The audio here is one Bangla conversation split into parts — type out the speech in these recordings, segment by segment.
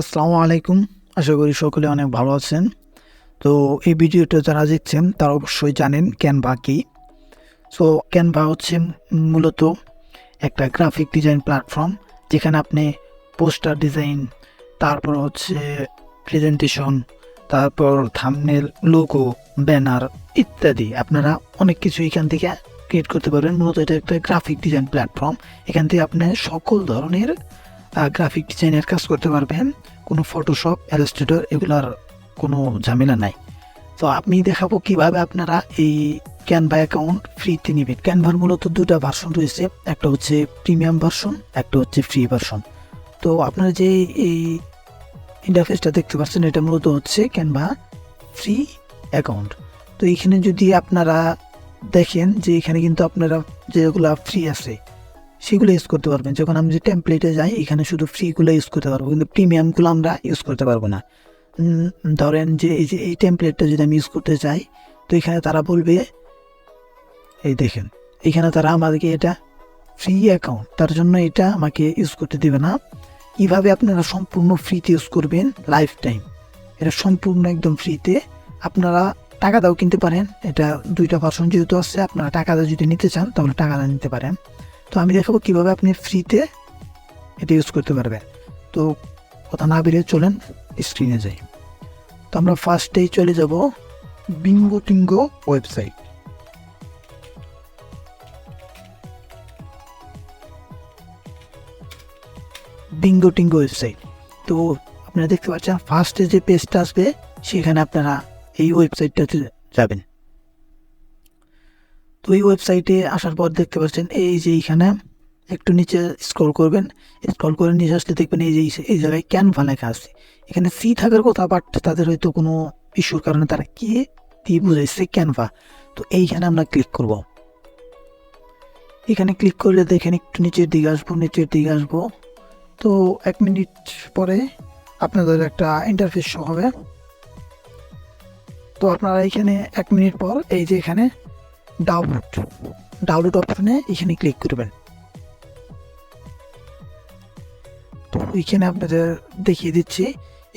আসসালামু আলাইকুম। আশা করি সকলে অনেক ভালো আছেন। তো এই ভিডিওটা যারা দেখছেন তারা অবশ্যই জানেন ক্যানভা কি। সো ক্যানভা হচ্ছে মূলত একটা গ্রাফিক ডিজাইন প্ল্যাটফর্ম, যেখানে আপনি পোস্টার ডিজাইন, তারপর হচ্ছে প্রেজেন্টেশন, তারপর থাম্বনেল, লোগো, ব্যানার ইত্যাদি আপনারা অনেক কিছু এখান থেকে ক্রিয়েট করতে পারবেন। মূলত এটা একটা গ্রাফিক ডিজাইন প্ল্যাটফর্ম। এখান থেকে আপনি সকল ধরনের গ্রাফিক ডিজাইনের কাজ করতে পারবেন। কোনো ফটোশপ, ইলাস্ট্রেটর এগুলার কোনো ঝামেলা নাই। তো আমি দেখাবো কিভাবে আপনারা এই ক্যানভা অ্যাকাউন্ট ফ্রিতে নেবেন। ক্যানভার মূলত দুটা ভার্সন রয়েছে, একটা হচ্ছে প্রিমিয়াম ভার্সন, একটা হচ্ছে ফ্রি ভার্সন। তো আপনারা যে এই ইন্টারফেসটা দেখতে পাচ্ছেন, এটা মূলত হচ্ছে ক্যানভা ফ্রি অ্যাকাউন্ট। তো এখানে যদি আপনারা দেখেন যে এখানে কিন্তু আপনারা যেগুলো ফ্রি আছে সেগুলো ইউজ করতে পারবেন। যখন আমি যে টেমপ্লেটে যাই, এখানে শুধু ফ্রিগুলো ইউজ করতে পারবো, কিন্তু প্রিমিয়ামগুলো আমরা ইউজ করতে পারবো না। ধরেন যে এই টেমপ্লেটটা যদি আমি ইউজ করতে চাই, তো এখানে তারা বলবে, এই দেখেন এখানে তারা আমাদেরকে এটা ফ্রি অ্যাকাউন্ট, তার জন্য এটা আমাকে ইউজ করতে দেবে না। কীভাবে আপনারা সম্পূর্ণ ফ্রিতে ইউজ করবেন লাইফ টাইম, এটা সম্পূর্ণ একদম ফ্রিতে। আপনারা টাকা দাও কিনতে পারেন। এটা দুইটা ভার্সন যেহেতু আছে, আপনারা টাকা দাও যদি নিতে চান তাহলে টাকা দাও নিতে পারেন। তো আমি দেখাবো কীভাবে আপনি ফ্রিতে এটা ইউজ করতে পারবেন। তো কথা না বেরিয়ে চলেন স্ক্রিনে যাই। তো আমরা ফার্স্টেই চলে যাব বিঙ্গো টিঙ্গো ওয়েবসাইট। বিঙ্গো টিঙ্গো ওয়েবসাইট, তো আপনারা দেখতে পাচ্ছেন ফার্স্টে যে পেজটা আসবে সেখানে আপনারা এই ওয়েবসাইটটাতে যাবেন। তো এই ওয়েবসাইটে আসার পর দেখতে পাচ্ছেন এই যে এইখানে একটু নিচে স্ক্রল করবেন, স্ক্রল করে নিচে আসলে দেখবেন এই যে এই জায়গায় ক্যানভা লেখা আছে। এখানে সি থাকার কথা, বাট তাদের হয়তো কোনো ইস্যুর কারণে তারা কি দিয়ে বুঝাইছে ক্যানভা। তো এইখানে আমরা ক্লিক করব। এখানে ক্লিক করলে দেখেন একটু নিচের দিকে আসবো। তো 1 মিনিট পরে আপনাদের একটা ইন্টারফেস শো হবে। তো আপনারা এখানে 1 মিনিট পর এই যে এখানে ডাউনলোড অপশনে এখানে ক্লিক করবেন। তো এখানে আপনাদের দেখিয়ে দিচ্ছি।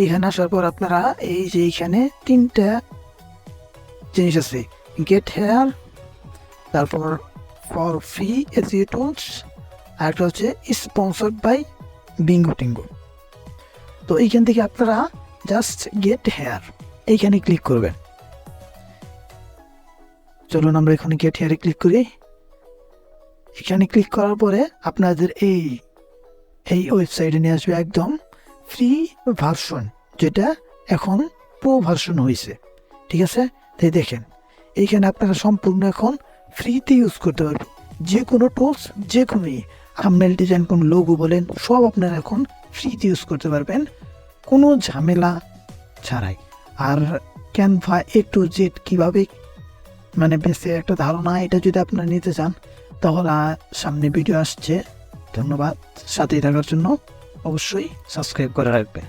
এখানে আসার পর আপনারা এই যে এখানে 3টা জিনিস আছে, গেট হেয়ার, তারপর ফর ফ্রি এসইও টুলস, আর একটা হচ্ছে স্পন্সর্ড বাই বিঙ্গো টিঙ্গো। তো এইখান থেকে আপনারা জাস্ট গেট হেয়ার এইখানে ক্লিক করবেন। চলুন আমরা এখানে গেট হেয়ারে ক্লিক করি। এখানে ক্লিক করার পরে আপনাদের এই ওয়েবসাইটে নিয়ে আসবে একদম ফ্রি ভার্সন, যেটা এখন প্রো ভার্সন হয়েছে। ঠিক আছে, তাই দেখেন এইখানে আপনারা সম্পূর্ণ এখন ফ্রিতে ইউজ করতে পারবেন। যে কোনো টুলস, যে কোনো থাম্বনেল ডিজাইন, কোনো লোগো বলেন, সব আপনারা এখন ফ্রিতে ইউজ করতে পারবেন কোনো ঝামেলা ছাড়াই। আর ক্যানভা A to Z কীভাবে মানে বেসে একটা ধারণা, এটা যদি আপনারা নিতে চান তাহলে সামনে ভিডিও আসছে। ধন্যবাদ সাথেই থাকার জন্য। অবশ্যই সাবস্ক্রাইব করে রাখবেন।